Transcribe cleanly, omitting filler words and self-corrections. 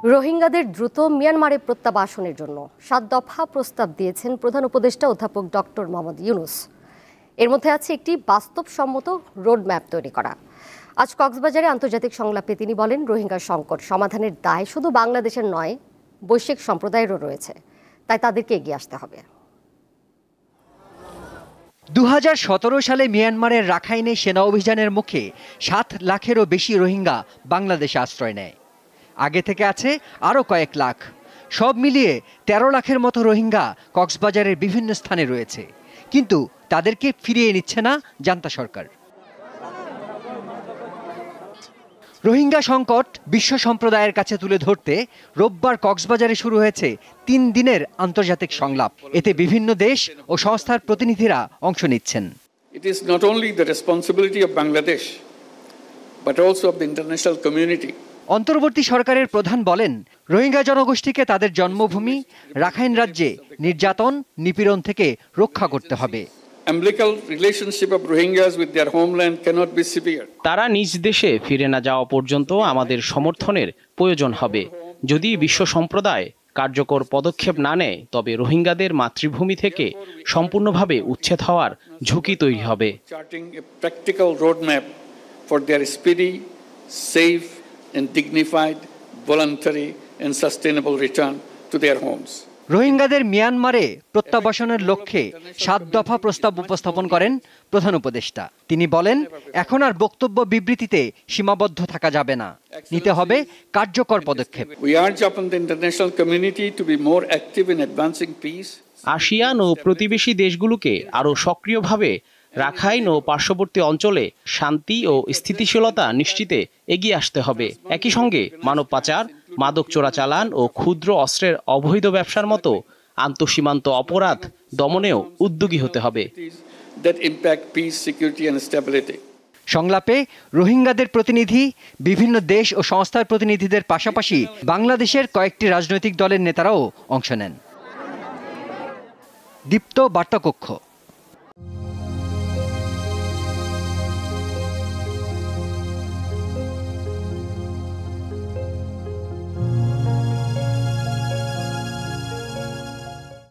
রোহিঙ্গাদের দ্রুত মিয়ানমারে প্রত্যাবাসনের জন্য ৭ দফা প্রস্তাব দিয়েছেন প্রধান উপদেষ্টা অধ্যাপক ডক্টর মোহাম্মদ ইউনূস। এর মধ্যে আছে একটি বাস্তবসম্মত রোডম্যাপ তৈরি করা। আজ কক্সবাজারে আন্তর্জাতিক সংলাপে তিনি বলেন, রোহিঙ্গা সংকট সমাধানের দায় শুধু বাংলাদেশের নয়, বৈশ্বিক সম্প্রদায়েরও রয়েছে, তাই তাদেরকে এগিয়ে আসতে হবে। ২০১৭ সালে মিয়ানমারের রাখাইনে সেনা অভিযানের মুখে ৭ লাখেরও বেশি রোহিঙ্গা বাংলাদেশে আশ্রয় নেয়। আগে থেকে আছে আরও কয়েক লাখ। সব মিলিয়ে ১৩ লাখের মতো রোহিঙ্গা কক্সবাজারের বিভিন্ন স্থানে রয়েছে, কিন্তু তাদেরকে ফিরিয়ে নিচ্ছে না জান্তা সরকার। রোহিঙ্গা সংকট বিশ্ব সম্প্রদায়ের কাছে তুলে ধরতে রোববার কক্সবাজারে শুরু হয়েছে ৩ দিনের আন্তর্জাতিক সংলাপ। এতে বিভিন্ন দেশ ও সংস্থার প্রতিনিধিরা অংশ নিচ্ছেন। It is not only the responsibility of Bangladesh, but also of the international community. অন্তর্বর্তী সরকারের প্রধান বলেন, রোহিঙ্গা জনগোষ্ঠীকে তাদের জন্মভূমি রাখাইন রাজ্যে নির্যাতন নিপীড়ন থেকে রক্ষা করতে হবে। Umbilical relationship of Rohingyas with their homeland cannot be severed. তারা নিজ দেশে ফিরে না যাওয়া পর্যন্ত আমাদের সমর্থনের প্রয়োজন হবে। যদি বিশ্ব সম্প্রদায় কার্যকর পদক্ষেপ না নেয়, তবে রোহিঙ্গাদের মাতৃভূমি থেকে সম্পূর্ণভাবে উচ্ছেদ হওয়ার ঝুঁকি তৈরি হবে। Charting a practical roadmap for their speedy, safe and dignified, voluntary and sustainable return to their homes. রোহিঙ্গাদের মিয়ানমারে প্রত্যাবাসনের লক্ষ্যে ৭ দফা প্রস্তাব উপস্থাপন করেন প্রধান উপদেষ্টা। তিনি বলেন, এখন আর বক্তব্য বিবৃতিতে সীমাবদ্ধ থাকা যাবে না, নিতে হবে কার্যকর পদক্ষেপ। We urge upon the international community to be more active in advancing peace. ASEAN ও প্রতিবেশী দেশগুলোকে আরও সক্রিয়ভাবে রাখাইন ও পার্শ্ববর্তী অঞ্চলে শান্তি ও স্থিতিশীলতা নিশ্চিতে এগিয়ে আসতে হবে। একই সঙ্গে মানব পাচার, মাদক চোরাচালান ও ক্ষুদ্র অস্ত্রের অবৈধ ব্যবসার মতো আন্তঃসীমান্ত অপরাধ দমনেও উদ্যোগী হতে হবে। সংলাপে রোহিঙ্গাদের প্রতিনিধি, বিভিন্ন দেশ ও সংস্থার প্রতিনিধিদের পাশাপাশি বাংলাদেশের কয়েকটি রাজনৈতিক দলের নেতারাও অংশ নেন। দীপ্ত বার্তা কক্ষ।